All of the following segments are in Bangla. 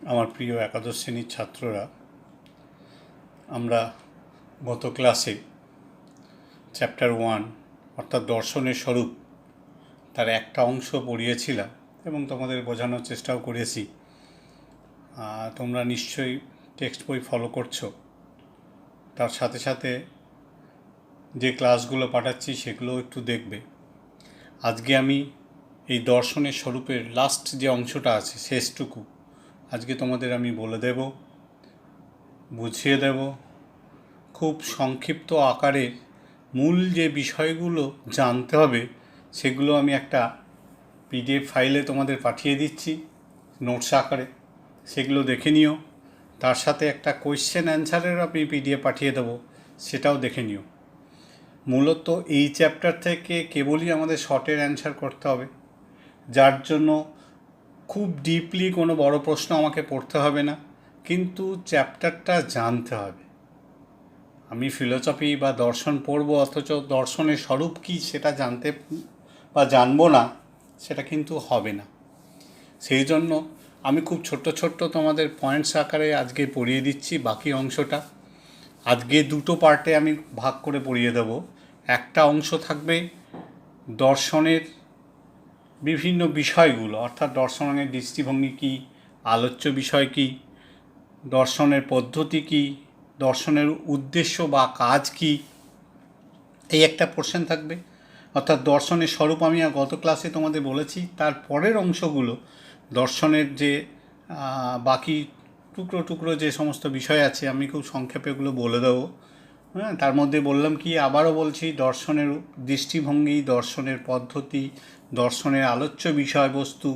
আমার প্রিয় একাদশ শ্রেণীর ছাত্ররা, আমরা গত ক্লাসে চ্যাপ্টার 1 অর্থাৎ দর্শনের স্বরূপ তার একটা অংশ পড়িয়েছিলাম এবং তোমাদের বোঝানোর চেষ্টাও করেছি। তোমরা নিশ্চয়ই টেক্সট বই ফলো করছো, তার সাথে সাথে যে ক্লাসগুলো পাঠাচ্ছি সেগুলো একটু দেখবে। আজকে আমি এই দর্শনের স্বরূপের লাস্ট যে অংশটা আছে, শেষটুকু আজকে তোমাদের আমি বলে দেব, বুঝিয়ে দেব। খুব সংক্ষিপ্ত আকারে মূল যে বিষয়গুলো জানতে হবে সেগুলো আমি একটা পিডিএফ ফাইলে তোমাদের পাঠিয়ে দিচ্ছি নোটস আকারে, সেগুলো দেখে নিও। তার সাথে একটা কোয়েশ্চেন অ্যান্সারের আমি পিডিএফ পাঠিয়ে দেবো, সেটাও দেখে নিও। মূলত এই চ্যাপ্টার থেকে কেবলই আমাদের শর্টের অ্যান্সার করতে হবে, যার জন্য খুব ডিপলি কোনো বড় প্রশ্ন আমাকে পড়তে হবে না, কিন্তু চ্যাপ্টারটা জানতে হবে। আমি ফিলোসফি বা দর্শন পড়ব অথচ দর্শনের স্বরূপ কী সেটা জানতে বা জানবো না, সেটা কিন্তু হবে না। সেই জন্য আমি খুব ছোট্ট ছোট্ট তোমাদের পয়েন্টস আকারে আজকে পড়িয়ে দিচ্ছি বাকি অংশটা। আজকে দুটো পার্টে আমি ভাগ করে পড়িয়ে দেব। একটা অংশ থাকবে দর্শনের বিভিন্ন বিষয়গুলো, অর্থাৎ দর্শনের দৃষ্টিভঙ্গি কী, আলোচ্য বিষয় কী, দর্শনের পদ্ধতি কী, দর্শনের উদ্দেশ্য বা কাজ কী, এই একটা পোর্শন থাকবে। অর্থাৎ দর্শনের স্বরূপ আমি গত ক্লাসে তোমাদের বলেছি। তার পরের অংশগুলো দর্শনের যে বাকি টুকরো টুকরো যে সমস্ত বিষয় আছে আমি খুব সংক্ষেপে এগুলো বলে দেবো। হ্যাঁ, তার মধ্যে বললাম কি, আবারও বলছি, দর্শনের দৃষ্টিভঙ্গি, দর্শনের পদ্ধতি, দর্শনের আলোচ্য বিষয়বস্তু,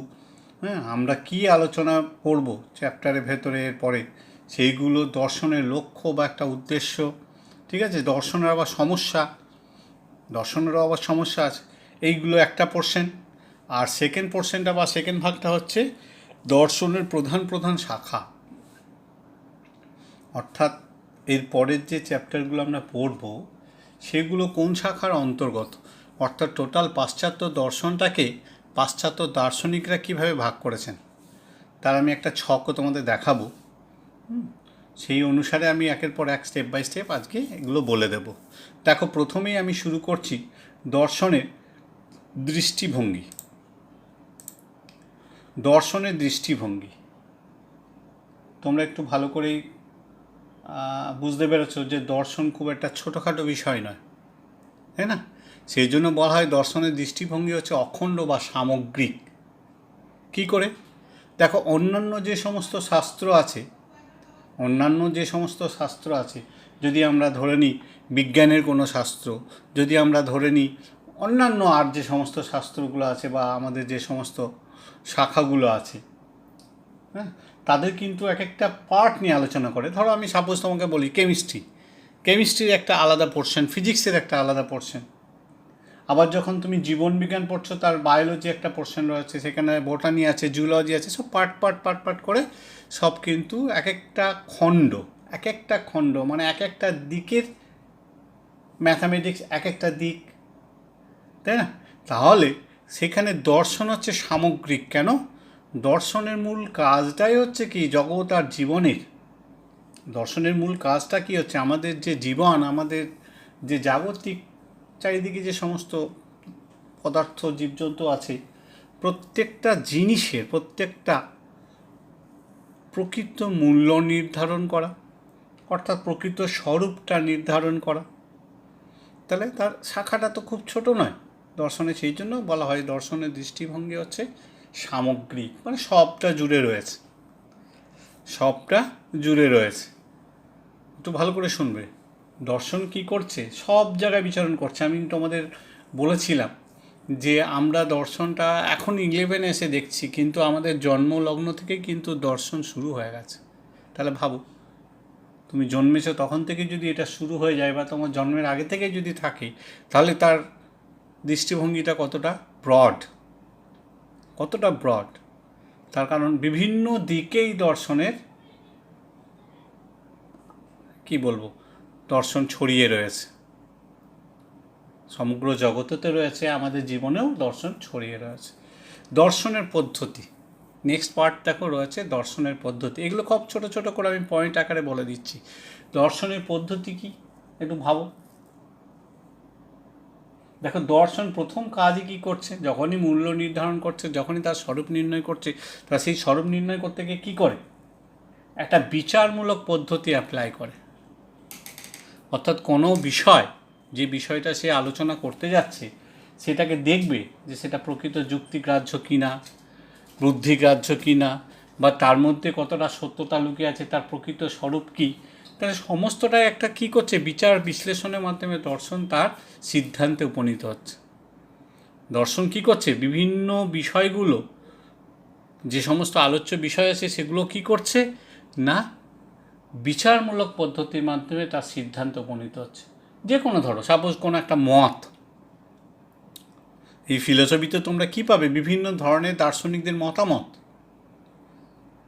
হ্যাঁ, আমরা কি আলোচনা করব চ্যাপ্টারের ভেতরে এরপরে, সেইগুলো দর্শনের লক্ষ্য বা একটা উদ্দেশ্য, ঠিক আছে। দর্শনেরও আবার সমস্যা আছে, এইগুলো একটা পোর্শন। আর সেকেন্ড পোর্শনটা বা সেকেন্ড ভাগটা হচ্ছে দর্শনের প্রধান প্রধান শাখা, অর্থাৎ এর পরের যে চ্যাপ্টারগুলো আমরা পড়ব সেগুলো কোন শাখার অন্তর্গত, অর্থাৎ টোটাল পাশ্চাত্য দর্শনটাকে পাশ্চাত্য দার্শনিকরা কীভাবে ভাগ করেছেন তার আমি একটা ছকও তোমাদের দেখাবো। সেই অনুসারে আমি একের পর এক স্টেপ বাই স্টেপ আজকে এগুলো বলে দেব। দেখো, প্রথমেই আমি শুরু করছি দর্শনের দৃষ্টিভঙ্গি। দর্শনের দৃষ্টিভঙ্গি তোমরা একটু ভালো করেই বুঝতে পেরেছো যে দর্শন খুব একটা ছোটোখাটো বিষয় নয়, তাই না? সেই জন্য বলা হয় দর্শনের দৃষ্টিভঙ্গি হচ্ছে অখণ্ড বা সামগ্রিক। কী করে? দেখো, অন্যান্য যে সমস্ত শাস্ত্র আছে, যদি আমরা ধরে নিই বিজ্ঞানের কোনো শাস্ত্র, যদি আমরা ধরে নিই অন্যান্য আর যে সমস্ত শাস্ত্রগুলো আছে বা আমাদের যে সমস্ত শাখাগুলো আছে, হ্যাঁ, তাদের কিন্তু এক একটা পার্ট নিয়ে আলোচনা করে। ধরো আমি সাপোজ তোমাকে বলি কেমিস্ট্রির একটা আলাদা পোর্শন, ফিজিক্সের একটা আলাদা পোর্শন। আবার যখন তুমি জীবন বিজ্ঞান পড়ছো তার বায়োলজি একটা পোর্শন রয়েছে, সেখানে বোটানি আছে, জুলজি আছে, সব পার্ট করে সব কিন্তু এক একটা খণ্ড মানে এক একটা দিকের ম্যাথামেটিক্স, এক একটা দিক, তাই না? তাহলে সেখানে দর্শন হচ্ছে সামগ্রিক। কেন? দর্শনের মূল কাজটাই হচ্ছে কি, জগৎ আর জীবনের দর্শনের মূল কাজটা কি হচ্ছে, আমাদের যে জীবন, আমাদের যে জাগতিক চারিদিকে যে সমস্ত পদার্থ জীবজন্তু আছে, প্রত্যেকটা জিনিসের প্রত্যেকটা প্রকৃত মূল্য নির্ধারণ করা, অর্থাৎ প্রকৃত স্বরূপটা নির্ধারণ করা। তাহলে তার শাখাটা তো খুব ছোট নয় দর্শনে। সেই জন্য বলা হয় দর্শনের দৃষ্টিভঙ্গি হচ্ছে সামগ্রিক, মানে সবটা জুড়ে রয়েছে। একটু ভালো করে শুনবে, দর্শন কি করছে, সব জায়গায় বিচরণ করছে। আমি তোমাদের বলেছিলাম যে আমরা দর্শনটা এখন 11 এসে দেখছি, কিন্তু আমাদের জন্মলগ্ন থেকে কিন্তু দর্শন শুরু হয়ে গেছে। তাহলে ভাবো, তুমি জন্মেছো তখন থেকে যদি এটা শুরু হয়ে যায় বা তোমার জন্মের আগে থেকে যদি থাকে, তাহলে তার দৃষ্টিভঙ্গিটা কতটা ব্রড। তার কারণ বিভিন্ন দিকেই দর্শনের দর্শন ছড়িয়ে রয়েছে, সমগ্র জগতেতে রয়েছে, আমাদের জীবনেও দর্শন ছড়িয়ে রয়েছে। দর্শনের পদ্ধতি, নেক্সট পার্ট দেখো রয়েছে দর্শনের পদ্ধতি। এগুলো খুব ছোট ছোট করে আমি পয়েন্ট আকারে বলে দিচ্ছি। দর্শনের পদ্ধতি কি একটু ভাবো। দেখো, দর্শন প্রথম কাজই কী করছে, যখনই মূল্য নির্ধারণ করছে, যখনই তার স্বরূপ নির্ণয় করছে, তারা সেই স্বরূপ নির্ণয় করতে গিয়ে কী করে, একটা বিচারমূলক পদ্ধতি অ্যাপ্লাই করে। অর্থাৎ কোনো বিষয়, যে বিষয়টা সে আলোচনা করতে যাচ্ছে, সেটাকে দেখবে যে সেটা প্রকৃত যুক্তিগ্রাহ্য কিনা, বুদ্ধিগ্রাহ্য কিনা, বা তার মধ্যে কতটা সত্যতা লুকিয়ে আছে, তার প্রকৃত স্বরূপ কী। তাহলে সমস্তটাই একটা কী করছে, বিচার বিশ্লেষণের মাধ্যমে দর্শন তার সিদ্ধান্তে উপনীত হচ্ছে। দর্শন কী করছে, বিভিন্ন বিষয়গুলো, যে সমস্ত আলোচ্য বিষয় আছে সেগুলো কী করছে না, বিচারমূলক পদ্ধতির মাধ্যমে তার সিদ্ধান্তে উপনীত হচ্ছে। যে কোনো ধরো, সাপোজ কোনো একটা মত, এই ফিলোসফিতে তোমরা কী পাবে, বিভিন্ন ধরনের দার্শনিকদের মতামত,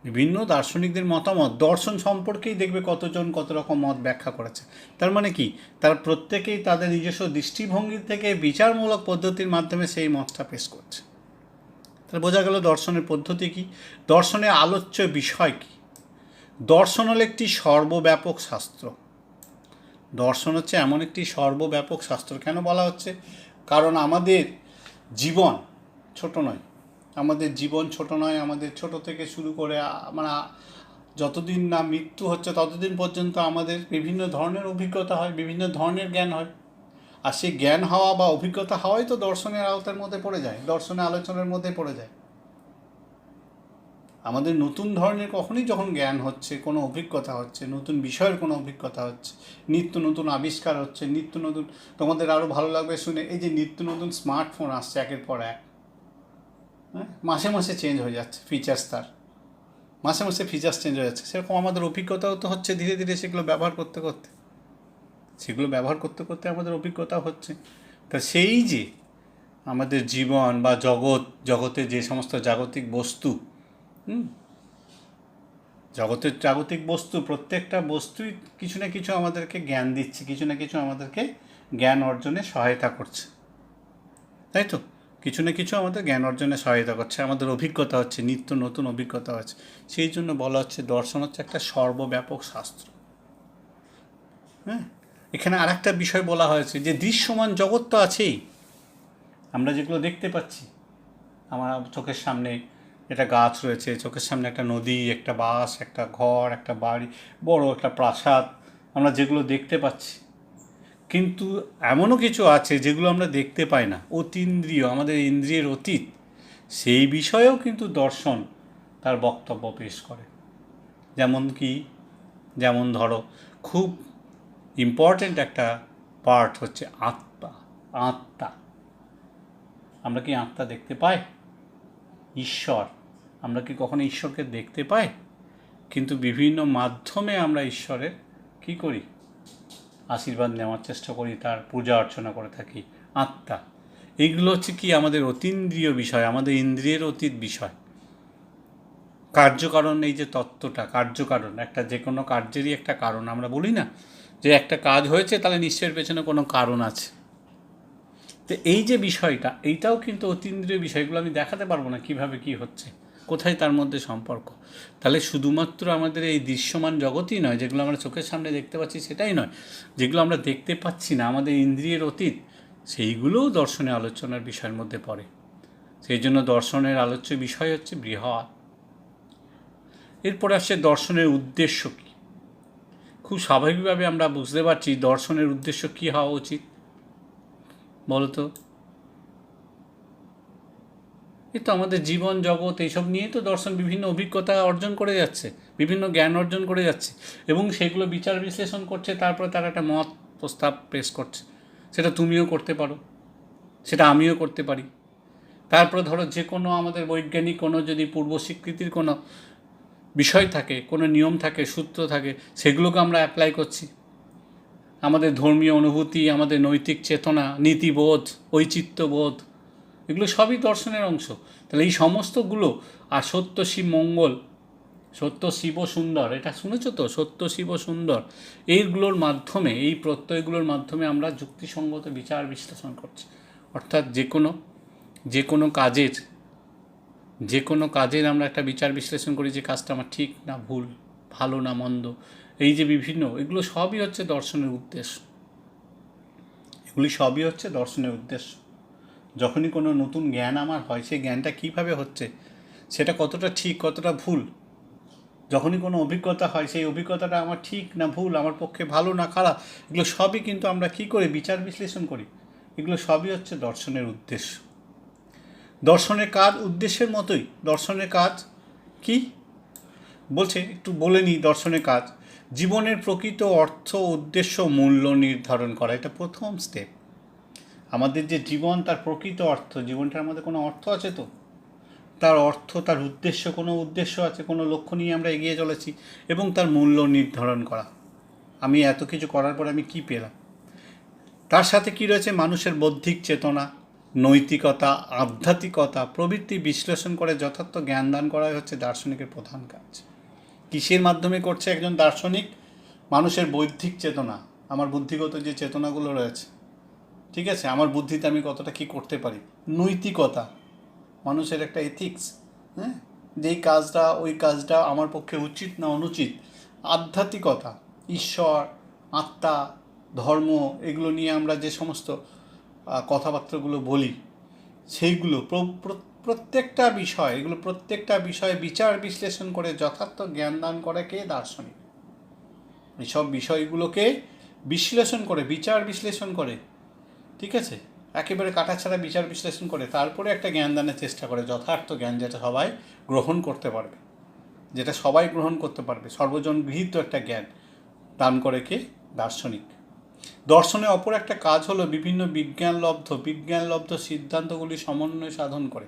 বিভিন্ন দার্শনিকদের মতামত, দর্শন সম্পর্কেই দেখবে কতজন কত রকম মত ব্যাখ্যা করেছে। তার মানে কি, তারা প্রত্যেকেই তাদের নিজস্ব দৃষ্টিভঙ্গি থেকে বিচারমূলক পদ্ধতির মাধ্যমে সেই মতটা পেশ করছে। তাহলে বোঝা গেল দর্শনের পদ্ধতি কী, দর্শনের আলোচ্য বিষয় কী। দর্শন হলো একটি সর্বব্যাপক শাস্ত্র। দর্শন হচ্ছে এমন একটি সর্বব্যাপক শাস্ত্র। কেন বলা হচ্ছে, কারণ আমাদের জীবন ছোট নয়, আমাদের জীবন ছোট নয়। আমাদের ছোট থেকে শুরু করে আমরা যতদিন না মৃত্যু হচ্ছে ততদিন পর্যন্ত আমাদের বিভিন্ন ধরনের অভিজ্ঞতা হয়, বিভিন্ন ধরনের জ্ঞান হয়। আর সেই জ্ঞান হওয়া বা অভিজ্ঞতা হওয়াই তো দর্শনের আওতার মধ্যে পড়ে যায়, দর্শনের আলোচনার মধ্যে পড়ে যায়। আমাদের নতুন ধরনের কখনই যখন জ্ঞান হচ্ছে, কোনো অভিজ্ঞতা হচ্ছে, নতুন বিষয়ের কোনো অভিজ্ঞতা হচ্ছে, নিত্য নতুন আবিষ্কার হচ্ছে, নিত্য নতুন, তোমাদের আরও ভালো লাগবে শুনে, এই যে নিত্য নতুন স্মার্টফোন আসছে একের পর এক, হ্যাঁ, মাসে মাসে চেঞ্জ হয়ে যাচ্ছে ফিচার্স, তার মাসে মাসে ফিচার্স চেঞ্জ হয়ে যাচ্ছে। সেরকম আমাদের অভিজ্ঞতাও তো হচ্ছে ধীরে ধীরে, সেগুলো ব্যবহার করতে করতে, আমাদের অভিজ্ঞতা হচ্ছে। তা সেই যে আমাদের জীবন বা জগতে যে সমস্ত জাগতিক বস্তু, জগতের জাগতিক বস্তু, প্রত্যেকটা বস্তুই কিছু না কিছু আমাদেরকে জ্ঞান দিচ্ছে, কিছু না কিছু আমাদেরকে জ্ঞান অর্জনে সহায়তা করছে, তাই তো? কিছু না কিছু আমাদের জ্ঞান অর্জনে সহায়তা করছে, আমাদের অভিজ্ঞতা হচ্ছে, নিত্য নতুন অভিজ্ঞতা হচ্ছে। সেই জন্য বলা হচ্ছে দর্শন হচ্ছে একটা সর্বব্যাপক শাস্ত্র। হ্যাঁ, এখানে আর একটা বিষয় বলা হয়েছে যে দৃশ্যমান জগৎ তো আছেই, আমরা যেগুলো দেখতে পাচ্ছি, আমার চোখের সামনে একটা গাছ রয়েছে, চোখের সামনে একটা নদী, একটা বাস, একটা ঘর, একটা বাড়ি, বড় একটা প্রাসাদ, আমরা যেগুলো দেখতে পাচ্ছি। কিন্তু এমনও কিছু আছে যেগুলো আমরা দেখতে পাই না, অতীন্দ্রিয়, আমাদের ইন্দ্রিয়ের অতীত, সেই বিষয়েও কিন্তু দর্শন তার বক্তব্য পেশ করে। যেমন ধরো, খুব ইম্পর্ট্যান্ট একটা পার্ট হচ্ছে আত্মা। আমরা কি আত্মা দেখতে পাই? ঈশ্বর, আমরা কি কখনো ঈশ্বরকে দেখতে পাই? কিন্তু বিভিন্ন মাধ্যমে আমরা ঈশ্বরের কী করি, আশীর্বাদ নেওয়ার চেষ্টা করি, তার পূজা অর্চনা করে থাকি। আত্মা, এইগুলো হচ্ছে কি আমাদের অতীন্দ্রিয় বিষয়, আমাদের ইন্দ্রিয়ের অতীত বিষয়। কার্যকারণ, এই যে তত্ত্বটা, কার্যকারণ, একটা যে কোনো কার্যেরই একটা কারণ। আমরা বলি না যে একটা কাজ হয়েছে তাহলে নিশ্চয়ের পেছনে কোনো কারণ আছে। তো এই যে বিষয়টা, এইটাও কিন্তু অতীন্দ্রিয় বিষয়, এগুলো আমি দেখাতে পারবো না কীভাবে কী হচ্ছে, কোথায় তার মধ্যে সম্পর্ক। তাহলে শুধুমাত্র আমাদের এই দৃশ্যমান জগতই নয়, যেগুলো আমরা চোখের সামনে দেখতে পাচ্ছি সেটাই নয়, যেগুলো আমরা দেখতে পাচ্ছি না, আমাদের ইন্দ্রিয়ের অতীত, সেইগুলোও দর্শনের আলোচনার বিষয়ের মধ্যে পড়ে। সেই জন্য দর্শনের আলোচ্য বিষয় হচ্ছে বৃহৎ। এরপরে আসছে দর্শনের উদ্দেশ্য কী। খুব স্বাভাবিকভাবে আমরা বুঝতে পারছি দর্শনের উদ্দেশ্য কী হওয়া উচিত, বলো তো? এই তো আমাদের জীবন জগৎ, এইসব নিয়ে তো দর্শন বিভিন্ন অভিজ্ঞতা অর্জন করে যাচ্ছে, বিভিন্ন জ্ঞান অর্জন করে যাচ্ছে, এবং সেগুলো বিচার বিশ্লেষণ করছে, তারপরে তার একটা মত প্রস্তাব পেশ করছে। সেটা তুমিও করতে পারো, সেটা আমিও করতে পারি। তারপরে ধরো যে কোনো আমাদের বৈজ্ঞানিক কোনো যদি পূর্ব স্বীকৃতির কোনো বিষয় থাকে, কোনো নিয়ম থাকে, সূত্র থাকে, সেগুলোকে আমরা অ্যাপ্লাই করছি। আমাদের ধর্মীয় অনুভূতি, আমাদের নৈতিক চেতনা, নীতিবোধ, ঔচিত্যবোধ, এগুলো সবই দর্শনের অংশ। তাহলে এই সমস্তগুলো, আর সত্য শিব মঙ্গল, সত্য শিব সুন্দর, এটা শুনেছো তো, সত্য শিব সুন্দর, এইগুলোর মাধ্যমে, এই প্রত্যয়গুলোর মাধ্যমে আমরা যুক্তিসঙ্গত বিচার বিশ্লেষণ করছি। অর্থাৎ যে কোনো কাজের যে কোনো কাজের আমরা একটা বিচার বিশ্লেষণ করি যে কাজটা আমার ঠিক না ভুল, ভালো না মন্দ, এই যে বিভিন্ন, এগুলো সবই হচ্ছে দর্শনের উদ্দেশ্য। এগুলি সবই হচ্ছে দর্শনের উদ্দেশ্য। যখনই কোনো নতুন জ্ঞান আমার হয়, সেই জ্ঞানটা কীভাবে হচ্ছে, সেটা কতটা ঠিক কতটা ভুল, যখনই কোনো অভিজ্ঞতা হয় সেই অভিজ্ঞতাটা আমার ঠিক না ভুল, আমার পক্ষে ভালো না খারাপ, এগুলো সবই কিন্তু আমরা কী করে বিচার বিশ্লেষণ করি। এগুলো সবই হচ্ছে দর্শনের উদ্দেশ্য। দর্শনের কাজ উদ্দেশ্যের মতোই। দর্শনের কাজ কি বলছে একটু বলে নিই। দর্শনের কাজ জীবনের প্রকৃত অর্থ, উদ্দেশ্য, মূল্য নির্ধারণ করা। এটা প্রথম স্টেপ। আমাদের যে জীবন, তার প্রকৃত অর্থ, জীবনটার মধ্যে কোনো অর্থ আছে তো, তার অর্থ, তার উদ্দেশ্য, কোনো উদ্দেশ্য আছে, কোনো লক্ষ্য নিয়ে আমরা এগিয়ে চলেছি, এবং তার মূল্য নির্ধারণ করা। আমি এত কিছু করার পরে আমি কি পেলাম। তার সাথে কি রয়েছে, মানুষের বৌদ্ধিক চেতনা, নৈতিকতা, আধ্যাত্মিকতা প্রভৃতি বিশ্লেষণ করে যথার্থ জ্ঞান দান করাই হচ্ছে দার্শনিকের প্রধান কাজ। কিসের মাধ্যমে করছে একজন দার্শনিক? মানুষের বৌদ্ধিক চেতনা, আমার বুদ্ধিগত যে চেতনাগুলো রয়েছে, ঠিক আছে, আমার বুদ্ধিতে আমি কতটা কি করতে পারি। নৈতিকতা, মানুষের একটা এথিক্স, হ্যাঁ, যেই কাজটা ওই কাজটা আমার পক্ষে উচিত না অনুচিত। আধ্যাত্মিকতা, ঈশ্বর, আত্মা, ধর্ম, এগুলো নিয়ে আমরা যে সমস্ত কথাবার্তাগুলো বলি, সেইগুলো প্রত্যেকটা বিষয়, এগুলো প্রত্যেকটা বিষয়ে বিচার বিশ্লেষণ করে যথার্থ জ্ঞান দান করে কে? দার্শনিক। এইসব বিষয়গুলোকে বিশ্লেষণ করে, বিচার বিশ্লেষণ করে, ঠিক আছে, একেবারে কাটাছাড়া বিচার বিশ্লেষণ করে তারপরে একটা জ্ঞান দানের চেষ্টা করে, যথার্থ জ্ঞান যেটা সবাই গ্রহণ করতে পারবে, যেটা সবাই গ্রহণ করতে পারবে, সর্বজন গৃহীত একটা জ্ঞান দান করে কে? দার্শনিক। দর্শনের অপর একটা কাজ হলো বিভিন্ন বিজ্ঞানলব্ধ সিদ্ধান্তগুলি সমন্বয় সাধন করে।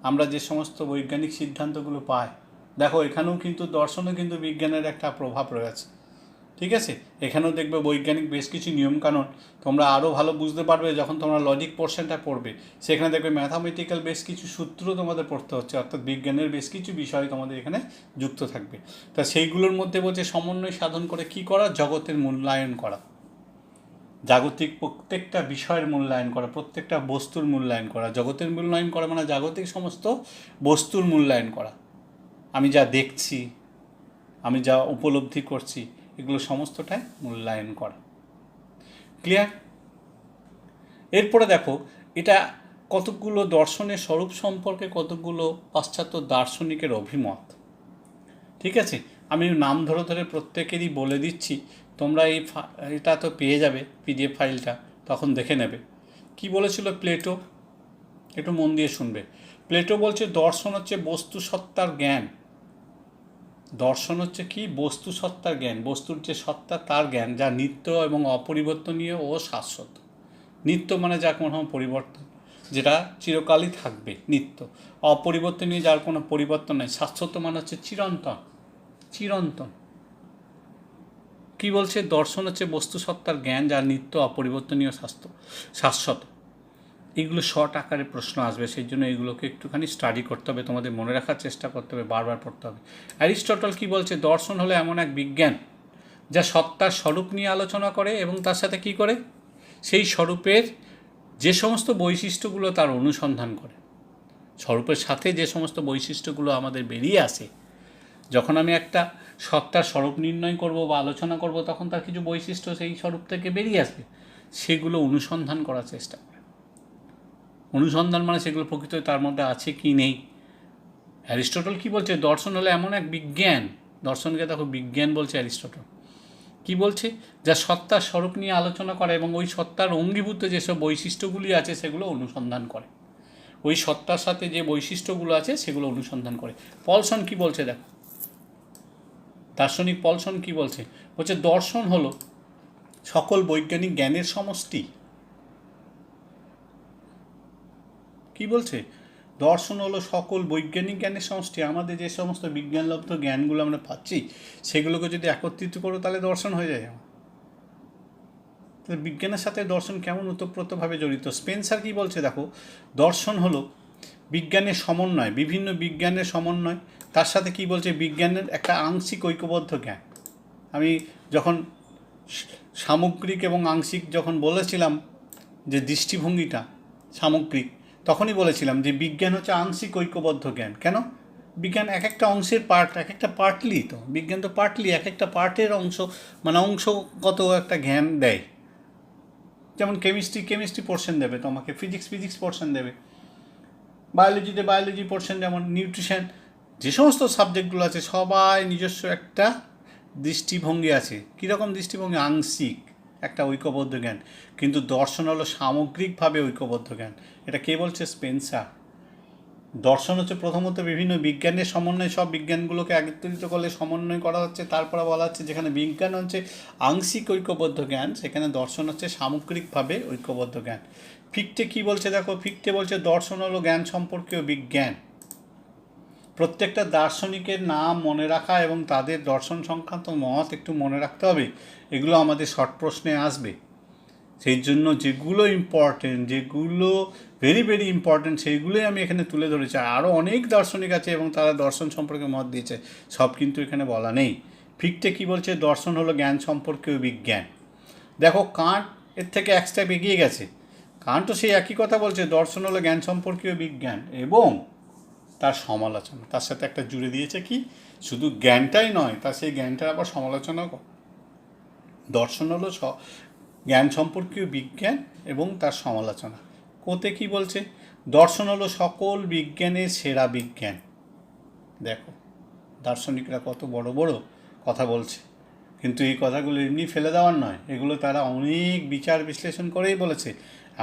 আমরা যে সমস্ত বৈজ্ঞানিক সিদ্ধান্তগুলো পাই, দেখো এখানেও কিন্তু দর্শনেও কিন্তু বিজ্ঞানের একটা প্রভাব রয়েছে, ঠিক আছে। এখানেও দেখবে বৈজ্ঞানিক বেশ কিছু নিয়মকানুন তোমরা আরও ভালো বুঝতে পারবে যখন তোমরা লজিক পোর্শনটা পড়বে। সেখানে দেখবে ম্যাথামেটিক্যাল বেশ কিছু সূত্র তোমাদের পড়তে হচ্ছে, অর্থাৎ বিজ্ঞানের বেশ কিছু বিষয় তোমাদের এখানে যুক্ত থাকবে। তা সেইগুলোর মধ্যে বলছে সমন্বয় সাধন করে কি করা? জগতের মূল্যায়ন করা, জাগতিক প্রত্যেকটা বিষয়ের মূল্যায়ন করা, প্রত্যেকটা বস্তুর মূল্যায়ন করা। জগতের মূল্যায়ন করা মানে জাগতিক সমস্ত বস্তুর মূল্যায়ন করা। আমি যা দেখছি, আমি যা উপলব্ধি করছি, এগুলো সমস্তটাই মূল্যায়ন করা। ক্লিয়ার? এরপরে দেখো, এটা কতকগুলো দর্শনের স্বরূপ সম্পর্কে কতকগুলো পাশ্চাত্য দার্শনিকের অভিমত, ঠিক আছে। আমি নাম ধরে ধরে প্রত্যেকেরই বলে দিচ্ছি, তোমরা এটা তো পেয়ে যাবে পিডিএফ ফাইলটা, তখন দেখে নেবে। কি বলেছিল প্লেটো, একটু মন দিয়ে শুনবে। প্লেটো বলছে দর্শন হচ্ছে বস্তু সত্তার জ্ঞান। দর্শন হচ্ছে কি? বস্তু সত্তার জ্ঞান, বস্তুর যে সত্তা তার জ্ঞান, যা নিত্য এবং অপরিবর্তনীয় ও শাশ্বত। নিত্য মানে যার কোনো পরিবর্তন, যেটা চিরকালই থাকবে, নিত্য। অপরিবর্তনীয়, যার কোনো পরিবর্তন নেই। শাশ্বত মানে হচ্ছে চিরন্তন। চিরন্তন কি বলছে? দর্শন হচ্ছে বস্তু সত্তার জ্ঞান, যা নিত্য, অপরিবর্তনীয়, শাশ্বত। এগুলো শর্ট আকারে প্রশ্ন আসবে, সেই জন্য এগুলোকে একটুখানি স্টাডি করতে হবে, তোমাদের মনে রাখার চেষ্টা করতে হবে, বারবার পড়তে হবে। অ্যারিস্টটল কি বলছে? দর্শন হলো এমন এক বিজ্ঞান যা সত্তার স্বরূপ নিয়ে আলোচনা করে এবং তার সাথে কি করে? সেই স্বরূপের যে সমস্ত বৈশিষ্ট্যগুলো তার অনুসন্ধান করে। স্বরূপের সাথে যে সমস্ত বৈশিষ্ট্যগুলো আমাদের বেরিয়ে আসে, যখন আমি একটা সত্তার স্বরূপ নির্ণয় করব বা আলোচনা করব, তখন তার কিছু বৈশিষ্ট্য সেই স্বরূপ থেকে বেরিয়ে আসবে, সেগুলো অনুসন্ধান করার চেষ্টা করে। অনুসন্ধান মানে সেগুলো প্রকৃত তার মধ্যে আছে কি নেই। অ্যারিস্টটল কি বলছে? দর্শন হলো এমন এক বিজ্ঞান, দর্শনকে দেখো বিজ্ঞান বলছে অ্যারিস্টটল। কি বলছে? যা সত্তার স্বরূপ নিয়ে আলোচনা করে এবং ওই সত্তার অঙ্গীভূত যেসব বৈশিষ্ট্যগুলি আছে সেগুলো অনুসন্ধান করে। ওই সত্তার সাথে যে বৈশিষ্ট্যগুলো আছে সেগুলো অনুসন্ধান করে। পলসন কি বলছে দেখো, দার্শনিক পলসন কি বলছে? বলছে দর্শন হলো সকল বৈজ্ঞানিক জ্ঞানের সমষ্টি। কি বলছে? দর্শন হলো সকল বৈজ্ঞানিক জ্ঞানের সমষ্টি। আমাদের যে সমস্ত বিজ্ঞানলব্ধ জ্ঞানগুলো আমরা পাচ্ছি, সেগুলোকে যদি একত্রিত করো তাহলে দর্শন হয়ে যায়। তাহলে বিজ্ঞানের সাথে দর্শন কেমন ওতপ্রোতভাবে জড়িত। স্পেন্সার কি বলছে দেখো, দর্শন হলো বিজ্ঞানের সমন্বয়, বিভিন্ন বিজ্ঞানের সমন্বয়। তার সাথে কি বলছে? বিজ্ঞানের একটা আংশিক ঐক্যবদ্ধ জ্ঞান। আমি যখন সামগ্রিক এবং আংশিক যখন বলেছিলাম যে দৃষ্টিভঙ্গিটা সামগ্রিক, তখনই বলেছিলাম যে বিজ্ঞান হচ্ছে আংশিক ঐক্যবদ্ধ জ্ঞান। কেন? বিজ্ঞান এক একটা অংশের পার্ট, এক একটা পার্টলি, তো বিজ্ঞান তো পার্টলি, এক একটা পার্টের অংশ, মানে অংশগত একটা জ্ঞান দেয়। যেমন কেমিস্ট্রি পোর্শন দেবে তোমাকে, ফিজিক্স পোর্শন দেবে, বায়োলজি পোর্শন, যেমন নিউট্রিশন, যে সমস্ত সাবজেক্টগুলো আছে সবাই নিজস্ব একটা দৃষ্টিভঙ্গি আছে। কীরকম দৃষ্টিভঙ্গি? আংশিক একটা ঐক্যবদ্ধ জ্ঞান। কিন্তু দর্শন হলো সামগ্রিকভাবে ঐক্যবদ্ধ জ্ঞান। এটা কে বলছে? স্পেন্সার। দর্শন হচ্ছে প্রথমত বিভিন্ন বিজ্ঞানের সমন্বয়, সব বিজ্ঞানগুলোকে একত্রিত করলে সমন্বয় করা হচ্ছে, তারপরে বলা হচ্ছে যেখানে বিজ্ঞান হচ্ছে আংশিক ঐক্যবদ্ধ জ্ঞান, সেখানে দর্শন হচ্ছে সামগ্রিকভাবে ঐক্যবদ্ধ জ্ঞান। ফিক্টে কি বলছে দেখো, ফিক্টে বলছে দর্শন হলো জ্ঞান সম্পর্কীয় বিজ্ঞান। প্রত্যেকটা দার্শনিকের নাম মনে রাখা এবং তাদের দর্শন সংক্রান্ত মত একটু মনে রাখতে হবে, এগুলো আমাদের শর্ট প্রশ্নে আসবে। সেই জন্য যেগুলো ইম্পর্টেন্ট, যেগুলো ভেরি ইম্পর্টেন্ট, সেইগুলোই আমি এখানে তুলে ধরেছি। আরও অনেক দার্শনিক আছে এবং তারা দর্শন সম্পর্কে মত দিয়েছে, সব কিন্তু এখানে বলা নেই। ফিক্টে কি বলছে? দর্শন হলো জ্ঞান সম্পর্কীয় বিজ্ঞান। দেখো কান্ট এর থেকে এক স্টেপ এগিয়ে গেছে। কান্টও সেই একই কথা বলছে, দর্শন হলো জ্ঞান সম্পর্কীয় বিজ্ঞান এবং তার সমালোচনা, তার সাথে একটা জুড়ে দিয়েছে কি, শুধু জ্ঞানটাই নয়, তার সেই জ্ঞানটার আবার সমালোচনাও। দর্শন হলো জ্ঞান সম্পর্কীয় বিজ্ঞান এবং তার সমালোচনা। কোতে কি বলছে? দর্শন হলো সকল বিজ্ঞানের সেরা বিজ্ঞান। দেখো দার্শনিকরা কত বড় বড় কথা বলছে, কিন্তু এই কথাগুলো এমনি ফেলে দেওয়ার নয়, এগুলো তারা অনেক বিচার বিশ্লেষণ করেই বলেছে।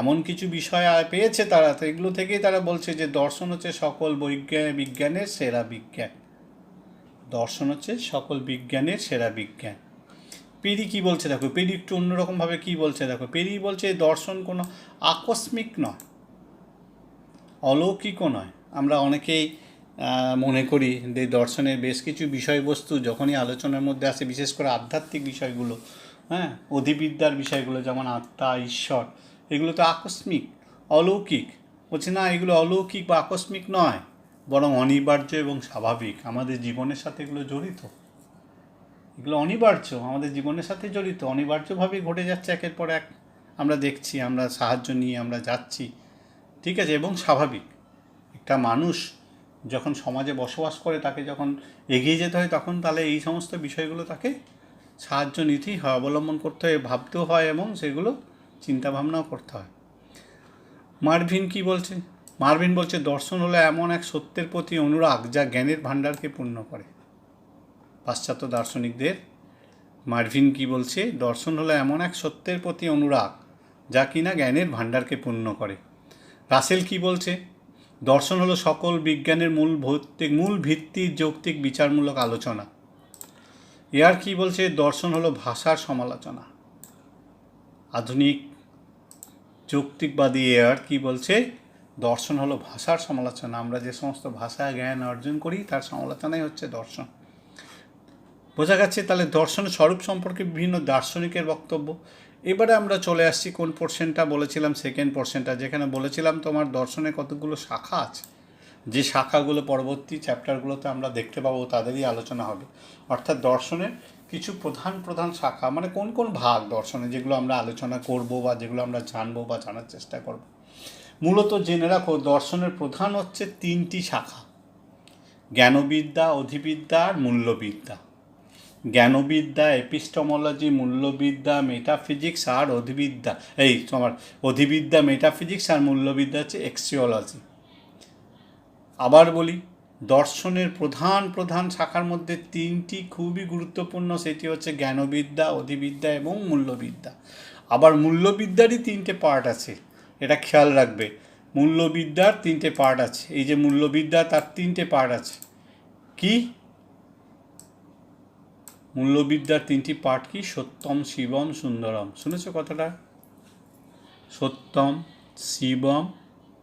এমন কিছু বিষয় পেয়েছে তারা, তো এগুলো থেকেই তারা বলছে যে দর্শন হচ্ছে সকল বিজ্ঞানের সেরা বিজ্ঞান। দর্শন হচ্ছে সকল বিজ্ঞানের সেরা বিজ্ঞান। পেরি কি বলছে দেখো, পেরি একটু অন্যরকমভাবে কি বলছে দেখো। পেরি বলছে দর্শন কোনো আকস্মিক নয়, অলৌকিকও নয়। আমরা অনেকেই মনে করি যে দর্শনের বেশ কিছু বিষয়বস্তু যখনই আলোচনার মধ্যে আসে, বিশেষ করে আধ্যাত্মিক বিষয়গুলো, হ্যাঁ, অধিবিদ্যার বিষয়গুলো, যেমন আত্মা, ঈশ্বর, এগুলো তো আকস্মিক, অলৌকিক। বলছে না, এগুলো অলৌকিক বা আকস্মিক নয়, বরং অনিবার্য এবং স্বাভাবিক। আমাদের জীবনের সাথে এগুলো জড়িত, এগুলো অনিবার্য, আমাদের জীবনের সাথে জড়িত, অনিবার্যভাবেই ঘটে যাচ্ছে একের পর এক। আমরা দেখছি, আমরা সাহায্য নিয়ে আমরা যাচ্ছি, ঠিক আছে, এবং স্বাভাবিক। একটা মানুষ যখন সমাজে বসবাস করে, তাকে যখন এগিয়ে যেতে হয়, তখন তাহলে এই সমস্ত বিষয়গুলো তাকে সাহায্য নিতেই হয়, অবলম্বন করতে হয়, ভাবতেও হয় এবং সেগুলো চিন্তাভাবনাও করতে হয়। মার্ভিন কি বলছে? মার্ভিন বলছে দর্শন হলো এমন এক সত্যের প্রতি অনুরাগ যা জ্ঞানের ভাণ্ডারকে পূর্ণ করে। পাশ্চাত্য দার্শনিকদের মার্ভিন কি বলছে? দর্শন হলো এমন এক সত্যের প্রতি অনুরাগ যা কিনা জ্ঞানের ভাণ্ডারকে পূর্ণ করে। রাসেল কি বলছে? দর্শন হলো সকল বিজ্ঞানের মূল ভিত্তির যৌক্তিক বিচারমূলক আলোচনা। এয়ার কি বলছে? দর্শন হলো ভাষার সমালোচনা। আধুনিক যৌক্তিকবাদী এয়ার কি বলছে? দর্শন হলো ভাষার সমালোচনা। আমরা যে সমস্ত ভাষা জ্ঞান অর্জন করি তার সমালোচনাই হচ্ছে দর্শন। বোঝা যাচ্ছে তাহলে দর্শনের স্বরূপ সম্পর্কে বিভিন্ন দার্শনিকের বক্তব্য। এবারে আমরা চলে আসছি কোন পোর্শনটা বলেছিলাম, সেকেন্ড পোর্শনটা, যেখানে বলেছিলাম তোমার দর্শনে কতগুলো শাখা আছে, যে শাখাগুলো পরবর্তী চ্যাপ্টারগুলোতে আমরা দেখতে পাবো, তাদেরই আলোচনা হবে। অর্থাৎ দর্শনের কিছু প্রধান শাখা, মানে কোন কোন ভাগ দর্শনে, যেগুলো আমরা আলোচনা করব বা যেগুলো আমরা জানবো বা জানার চেষ্টা করব। মূলত জেনে রাখো, দর্শনের প্রধান হচ্ছে তিনটি শাখা: জ্ঞানবিদ্যা, অধিবিদ্যা আর মূল্যবিদ্যা। জ্ঞানবিদ্যা, এপিস্টেমোলজি, মূল্যবিদ্যা, মেটাফিজিক্স আর অধিবিদ্যা, অধিবিদ্যা, মেটাফিজিক্স আর মূল্যবিদ্যা হচ্ছে এক্সিওলজি। আবার বলি, দর্শনের প্রধান শাখার মধ্যে তিনটি খুবই গুরুত্বপূর্ণ, সেটি হচ্ছে জ্ঞানবিদ্যা, অধিবিদ্যা এবং মূল্যবিদ্যা। আবার মূল্যবিদ্যারই তিনটে পার্ট আছে, এটা খেয়াল রাখবে। মূল্যবিদ্যার তিনটে পার্ট আছে, এই যে মূল্যবিদ্যা, তার তিনটে পার্ট আছে। কি মূল্যবিদ্যার তিনটি পার্ট কি? সত্যম, শিবম, সুন্দরম। শুনেছ কথাটা? সত্যম, শিবম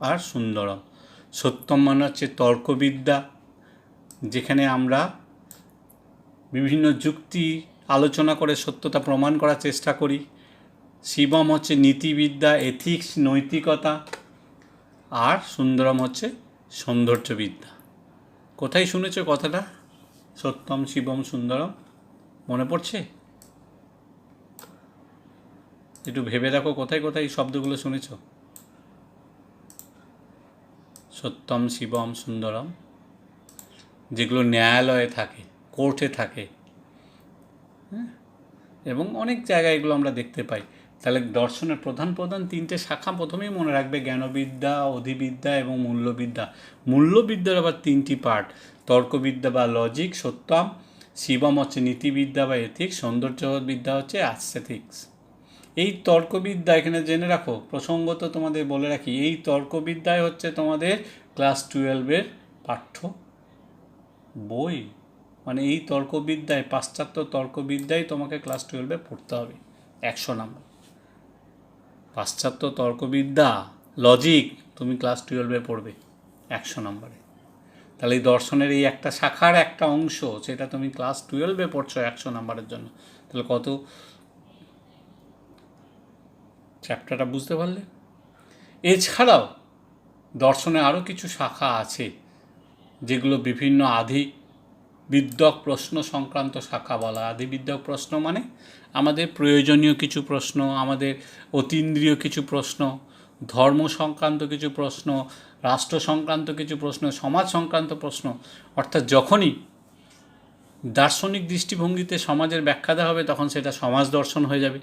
আর সুন্দরম। সত্যম মানে হচ্ছে তর্কবিদ্যা, যেখানে আমরা বিভিন্ন যুক্তি আলোচনা করে সত্যতা প্রমাণ করার চেষ্টা করি। শিবম হচ্ছে নীতিবিদ্যা, এথিক্স, নৈতিকতা। আর সুন্দরম হচ্ছে সৌন্দর্যবিদ্যা। কোথায় শুনেছ কথাটা? সত্যম, শিবম, সুন্দরম মনে পড়ছে? একটু ভেবে দেখো কোথায় কোথায় এই শব্দগুলো শুনেছ। সত্যম শিবম সুন্দরম, যেগুলো ন্যায়ালয়ে থাকে, কোর্টে থাকে, এবং অনেক জায়গায় এগুলো আমরা দেখতে পাই। তাহলে দর্শনের প্রধান প্রধান তিনটে শাখা প্রথমেই মনে রাখবে, জ্ঞানবিদ্যা, অধিবিদ্যা এবং মূল্যবিদ্যা। মূল্যবিদ্যার আবার তিনটি পার্ট, তর্কবিদ্যা বা লজিক, সত্যম, শিবম হচ্ছে নীতিবিদ্যা বা এথিক্স, সৌন্দর্যবিদ্যা হচ্ছে অ্যাস্থেটিক্স। এই তর্কবিদ্যা এখানে জেনে রাখো, প্রসঙ্গত তোমাদের বলে রাখি, এই তর্কবিদ্যায় হচ্ছে তোমাদের ক্লাস 12-এর পাঠ্য বই। মানে এই তর্কবিদ্যায়, পাশ্চাত্য তর্কবিদ্যায় তোমাকে ক্লাস 12-এ পড়তে হবে 100 নম্বর। পাশ্চাত্য তর্কবিদ্যা, লজিক তুমি ক্লাস 12-এ পড়বে 100 নম্বরে। তাহলে এই দর্শনের এই একটা শাখার একটা অংশ, সেটা তুমি ক্লাস 12-এ পড়ছো 100 নম্বরের জন্য। তাহলে কত চ্যাপ্টারটা বুঝতে পারলে? এছাড়াও দর্শনে আরও কিছু শাখা আছে, যেগুলো বিভিন্ন আদিবিদ্যক প্রশ্ন সংক্রান্ত শাখা বলা। আদিবিদ্যক প্রশ্ন মানে আমাদের প্রয়োজনীয় কিছু প্রশ্ন, আমাদের অতীন্দ্রিয় কিছু প্রশ্ন, ধর্ম সংক্রান্ত কিছু প্রশ্ন, রাষ্ট্র সংক্রান্ত কিছু প্রশ্ন, সমাজ সংক্রান্ত প্রশ্ন। অর্থাৎ যখনই দার্শনিক দৃষ্টিভঙ্গিতে সমাজের ব্যাখ্যা দেওয়া হবে, তখন সেটা সমাজ দর্শন হয়ে যাবে।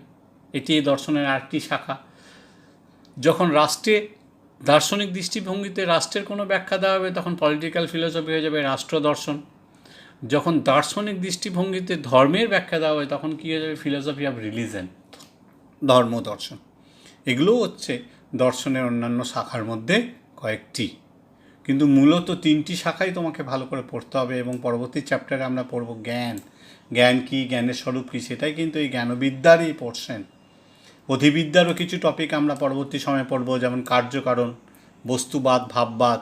এটি এই দর্শনের আরেকটি শাখা। যখন রাষ্ট্রে দার্শনিক দৃষ্টিভঙ্গিতে রাষ্ট্রের কোনো ব্যাখ্যা দেওয়া হবে, তখন পলিটিক্যাল ফিলোসফি হয়ে যাবে রাষ্ট্র দর্শন। যখন দার্শনিক দৃষ্টিভঙ্গিতে ধর্মের ব্যাখ্যা দেওয়া হবে, তখন কী হয়ে যাবে? ফিলোসফি অফ রিলিজন, ধর্ম দর্শন। এগুলোও হচ্ছে দর্শনের অন্যান্য শাখার মধ্যে কয়েকটি, কিন্তু মূলত তিনটি শাখাই তোমাকে ভালো করে পড়তে হবে। এবং পরবর্তী চ্যাপ্টারে আমরা পড়ব জ্ঞান। জ্ঞান কী, জ্ঞানের স্বরূপ কী, সেটাই কিন্তু এই জ্ঞানবিদ্যারই পোর্শন। অধিবিদ্যারও কিছু টপিক আমরা পরবর্তী সময়ে পড়ব, যেমন কার্যকারণ, বস্তুবাদ, ভাববাদ।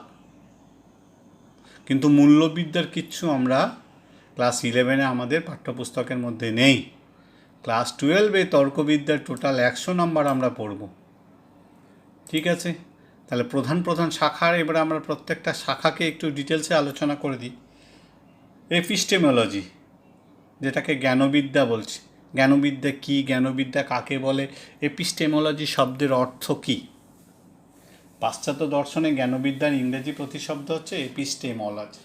কিন্তু মূল্যবিদ্যার কিচ্ছু আমরা ক্লাস 11-এ আমাদের পাঠ্যপুস্তকের মধ্যে নেই। ক্লাস 12-এ তর্কবিদ্যার টোটাল 100 নম্বর আমরা পড়ব। ঠিক আছে? তাহলে প্রধান প্রধান শাখার এবারে আমরা প্রত্যেকটা শাখাকে একটু ডিটেলসে আলোচনা করে দিই। এপিস্টেমোলজি, যেটাকে জ্ঞানবিদ্যা বলছি। জ্ঞানবিদ্যা কী, জ্ঞানবিদ্যা কাকে বলে, এপিস্টেমোলজি শব্দের অর্থ কী? পাশ্চাত্য দর্শনে জ্ঞানবিদ্যার ইংরেজি প্রতিশব্দ হচ্ছে এপিস্টেমোলজি,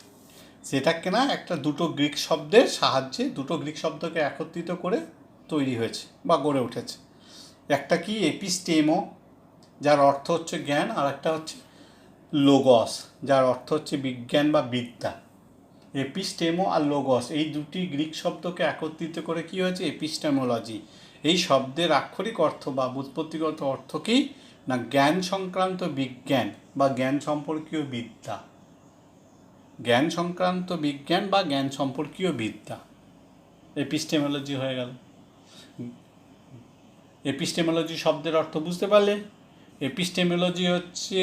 যেটাকে না দুটো গ্রিক শব্দের সাহায্যে, দুটো গ্রিক শব্দকে একত্রিত করে তৈরি হয়েছে বা গড়ে উঠেছে। একটা কি এপিস্টেমো, যার অর্থ হচ্ছে জ্ঞান, আর একটা হচ্ছে লোগস, যার অর্থ হচ্ছে বিজ্ঞান বা বিদ্যা। এপিস্টেমো আর লোগস, এই দুটি গ্রিক শব্দকে একত্রিত করে কি হয়েছে? এপিস্টেমোলজি। এই শব্দের আক্ষরিক অর্থ বা ব্যুৎপত্তিগত অর্থ কি না, জ্ঞান সংক্রান্ত বিজ্ঞান বা জ্ঞান সম্পর্কীয় বিদ্যা। জ্ঞান সংক্রান্ত বিজ্ঞান বা জ্ঞান সম্পর্কীয় বিদ্যা এপিস্টেমোলজি হয়ে গেল। এপিস্টেমোলজি শব্দের অর্থ বুঝতে পারলে? এপিস্টেমোলজি হচ্ছে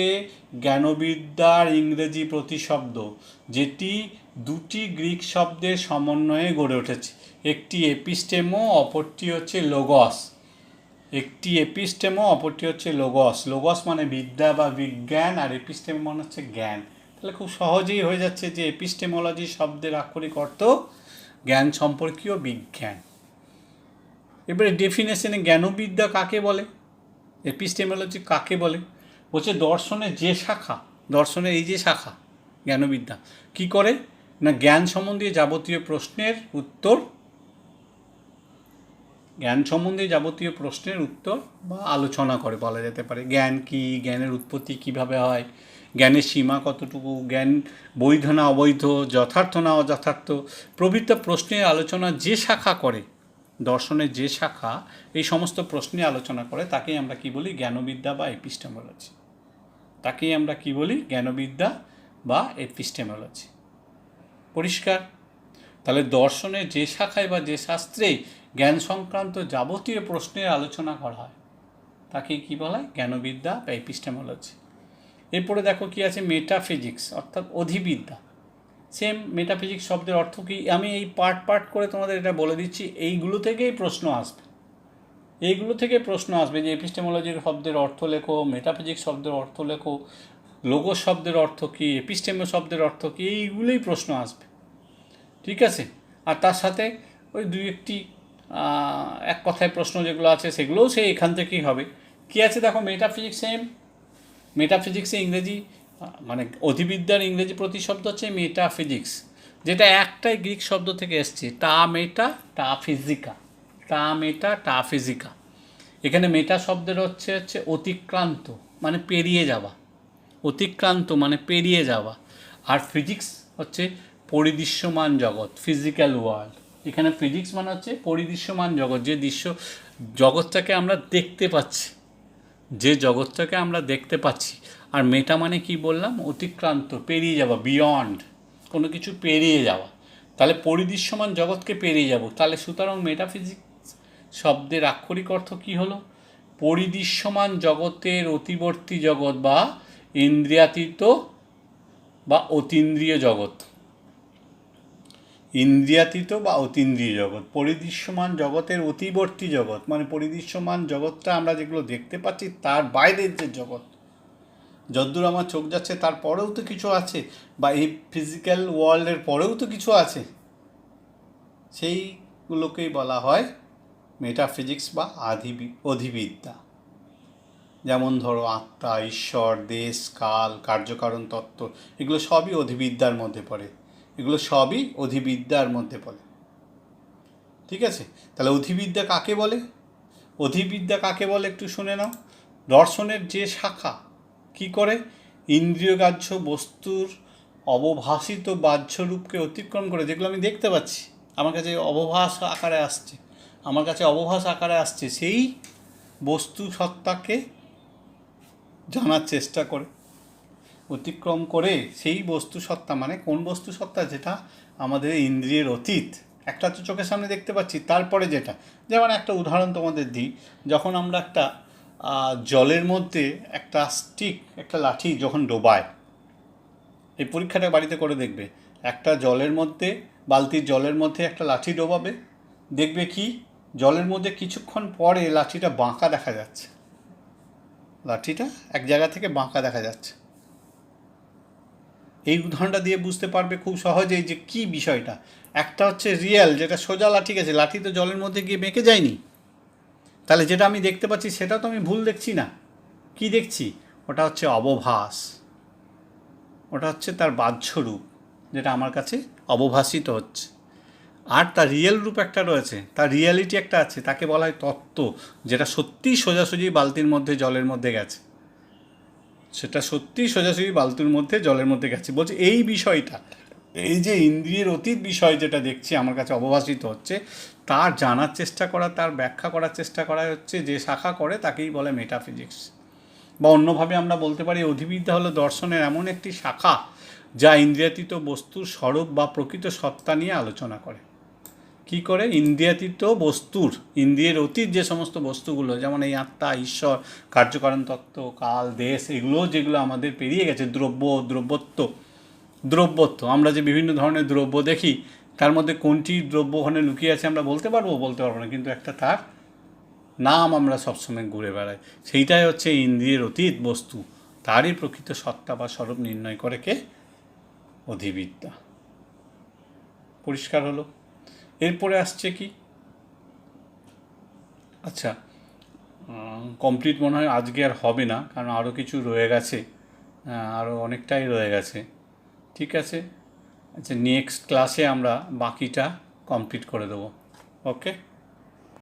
জ্ঞানবিদ্যার ইংরেজি প্রতিশব্দ, যেটি দুটি গ্রিক শব্দের সমন্বয়ে গড়ে উঠেছে। একটি এপিস্টেমো, অপরটি হচ্ছে লোগস। একটি এপিস্টেমো, অপরটি হচ্ছে লোগস। লোগস মানে বিদ্যা বা বিজ্ঞান, আর এপিস্টেমো মানে হচ্ছে জ্ঞান। তাহলে খুব সহজেই হয়ে যাচ্ছে যে এপিস্টেমোলজি শব্দের আক্ষরিক অর্থ জ্ঞান সম্পর্কীয় বিজ্ঞান। এবারে ডেফিনেশনে জ্ঞানবিদ্যা কাকে বলে, এপিস্টেমোলজি কাকে বলে? বলছে দর্শনের যে শাখা, দর্শনের এই যে শাখা জ্ঞানবিদ্যা কি করে না, জ্ঞান সম্বন্ধে যাবতীয় প্রশ্নের উত্তর, জ্ঞান সম্বন্ধে যাবতীয় প্রশ্নের উত্তর বা আলোচনা করে বলা যেতে পারে। জ্ঞান কি, জ্ঞানের উৎপত্তি কিভাবে হয়, জ্ঞানের সীমা কতটুকু, জ্ঞান বৈধ না অবৈধ, যথার্থ না অযথার্থ প্রভৃতি প্রশ্নের আলোচনা যে শাখা করে, দর্শনের যে শাখা এই সমস্ত প্রশ্নে আলোচনা করে, তাকেই আমরা কি বলি? জ্ঞানবিদ্যা বা এপিস্টেমোলজি। তাকেই আমরা কি বলি? জ্ঞানবিদ্যা বা এপিস্টেমোলজি। পরিষ্কার? তাহলে দর্শনের যে শাখায় বা যে শাস্ত্রে জ্ঞান সংক্রান্ত যাবতীয় প্রশ্নের আলোচনা করা হয়, তাকে কি বলা হয়? জ্ঞানবিদ্যা বা এপিস্টেমোলজি। এরপরে দেখো কি আছে, মেটাফিজিক্স অর্থাৎ অধিবিদ্যা। সেম মেটাফিজিক্স শব্দের অর্থ কি, আমি এই পার্ট করে তোমাদের এটা বলে দিচ্ছি। এইগুলো থেকেই প্রশ্ন আসবে, এইগুলো থেকে প্রশ্ন আসবে যে এপিস্টেমোলজির শব্দের অর্থ লেখো, মেটাফিজিক্স শব্দের অর্থ লেখো, লোগোস শব্দের অর্থ কী, এপিস্টেমো শব্দের অর্থ কী, এইগুলোই প্রশ্ন আসবে। ঠিক আছে? আর তার সাথে ওই দুই একটি এক কথায় প্রশ্ন যেগুলো আছে সেগুলোও সেই এখান থেকেই হবে। কী আছে দেখো, মেটাফিজিক্স, সেম মেটাফিজিক্সে ইংরেজি মানে অধিবিদ্যার ইংরেজি প্রতিশব্দ হচ্ছে মেটাফিজিক্স, যেটা একটাই গ্রিক শব্দ থেকে এসছে, টা মেটা টা ফিজিকা, টা মেটা টা ফিজিকা। এখানে মেটা শব্দের হচ্ছে অতিক্রান্ত মানে পেরিয়ে যাওয়া, অতিক্রান্ত মানে পেরিয়ে যাওয়া। আর ফিজিক্স হচ্ছে পরিদৃশ্যমান জগৎ, ফিজিক্যাল ওয়ার্ল্ড। এখানে ফিজিক্স মানে হচ্ছে পরিদৃশ্যমান জগৎ, যে জগৎটাকে আমরা দেখতে পাচ্ছি, যে জগৎটাকে আমরা দেখতে পাচ্ছি। আর মেটা মানে কি বললাম, অতিক্রান্ত, পেরিয়ে যাওয়া, বিয়ন্ড, কোনো কিছু পেরিয়ে যাওয়া। তাহলে পরিদৃশ্যমান জগৎকে পেরিয়ে যাব, তাহলে সুতরাং মেটাফিজিক্স শব্দের আক্ষরিক অর্থ কী হলো? পরিদৃশ্যমান জগতের অতিবর্তী জগৎ বা ইন্দ্রিয়াতীত বা অতীন্দ্রিয় জগৎ, ইন্দ্রিয়াতীত বা অতীন্দ্রিয় জগৎ। পরিদৃশ্যমান জগতের অতিবর্তী জগৎ মানে পরিদৃশ্যমান জগৎটা আমরা যেগুলো দেখতে পাচ্ছি তার বাইরের যে জগৎ, যদ্দূর আমার চোখ যাচ্ছে তার পরেও তো কিছু আছে, বা এই ফিজিক্যাল ওয়ার্ল্ডের পরেও তো কিছু আছে, সেইগুলোকেই বলা হয় মেটাফিজিক্স বা অধিবিদ্যা। যেমন ধরো আত্মা, ঈশ্বর, দেশ, কাল, কার্যকারণ তত্ত্ব, এগুলো সবই অধিবিদ্যার মধ্যে পড়ে, এগুলো সবই অধিবিদ্যার মধ্যে পড়ে। ঠিক আছে, তাহলে অধিবিদ্যা কাকে বলে? অধিবিদ্যা কাকে বলে একটু শুনে নাও। দর্শনের যে শাখা কি করে ইন্দ্রিয়গ্রাহ্য বস্তুর অবভাসিত বাহ্যরূপকে অতিক্রম করে, যেগুলো আমি দেখতে পাচ্ছি, আমার কাছে অবভাস আকারে আসছে, আমার কাছে অবভাস আকারে আসছে, সেই বস্তু সত্তাকে জানার চেষ্টা করে, অতিক্রম করে সেই বস্তু সত্তা, মানে কোন বস্তু সত্তা? যেটা আমাদের ইন্দ্রিয়ের অতীত। একটা তো চোখের সামনে দেখতে পাচ্ছি, তারপরে যেটা, যেমন একটা উদাহরণ তোমাদের দিই, যখন আমরা একটা জলের মধ্যে একটা স্টিক, একটা লাঠি যখন ডোবায়, এই পরীক্ষাটা বাড়িতে করে দেখবে, একটা জলের মধ্যে, বালতির জলের মধ্যে একটা লাঠি ডোবাবে, দেখবে কি জলের মধ্যে কিছুক্ষণ পরে লাঠিটা বাঁকা দেখা যাচ্ছে, লাঠিটা এক জায়গা থেকে বাঁকা দেখা যাচ্ছে। এই উদাহরণটা দিয়ে বুঝতে পারবে খুব সহজেই যে কি বিষয়টা। একটা হচ্ছে রিয়েল, যেটা সোজা লাঠি গেছে, লাঠি তো জলের মধ্যে গিয়ে বেঁকে যায়নি, তাহলে যেটা আমি দেখতে পাচ্ছি সেটা তো আমি ভুল দেখছি না। কি দেখছি? ওটা হচ্ছে অবভাস, ওটা হচ্ছে তার বাহ্য রূপ, যেটা আমার কাছে অবভাসিত হচ্ছে। আর তার রিয়েল রূপ একটা রয়েছে, তার রিয়ালিটি একটা আছে, তাকে বলা হয় তত্ত্ব, যেটা সত্যিই সোজাসুজি বালতির মধ্যে জলের মধ্যে গেছে, সেটা সত্যিই সোজাসুজি বালতির মধ্যে জলের মধ্যে গেছে। বলছে এই বিষয়টা, এই যে ইন্দ্রিয়ের অতীত বিষয় যেটা দেখছি আমার কাছে অবভাসিত হচ্ছে, তার জানার চেষ্টা করা, তার ব্যাখ্যা করার চেষ্টা করা হচ্ছে যে শাখা করে, তাকেই বলে মেটাফিজিক্স। বা অন্যভাবে আমরা বলতে পারি অধিবিদ্যা হলো দর্শনের এমন একটি শাখা যা ইন্দ্রিয়াতীত বস্তুর স্বরূপ বা প্রকৃত সত্তা নিয়ে আলোচনা করে। কি করে? ইন্দ্রিয়াতীত বস্তুর, ইন্দ্রিয়ের অতীত যে সমস্ত বস্তুগুলো, যেমন এই আত্মা, ঈশ্বর, কার্যকারণ তত্ত্ব, কাল, দেশ, এগুলো যেগুলো আমাদের পেরিয়ে গেছে, দ্রব্যত্ব, আমরা যে বিভিন্ন ধরনের দ্রব্য দেখি, তার মধ্যে কোনটি দ্রব্য ওখানে লুকিয়ে আছে আমরা বলতে পারবো না, কিন্তু একটা তার নাম আমরা সবসময় ঘুরে বেড়াই, সেইটাই হচ্ছে ইন্দ্রিয়ের অতীত বস্তু, তারই প্রকৃত সত্তা বা স্বরূপ নির্ণয় করে কে? অধিবিদ্যা। পরিষ্কার হলো? এরপরে আসছে কি, আচ্ছা কমপ্লিট মনে হয় আজকে আর হবে না, কারণ আরও কিছু রয়ে গেছে, আরও অনেকটাই রয়ে গেছে। ঠিক আছে, আচ্ছা নেক্সট ক্লাসে আমরা বাকিটা কমপ্লিট করে দেবো। ওকে।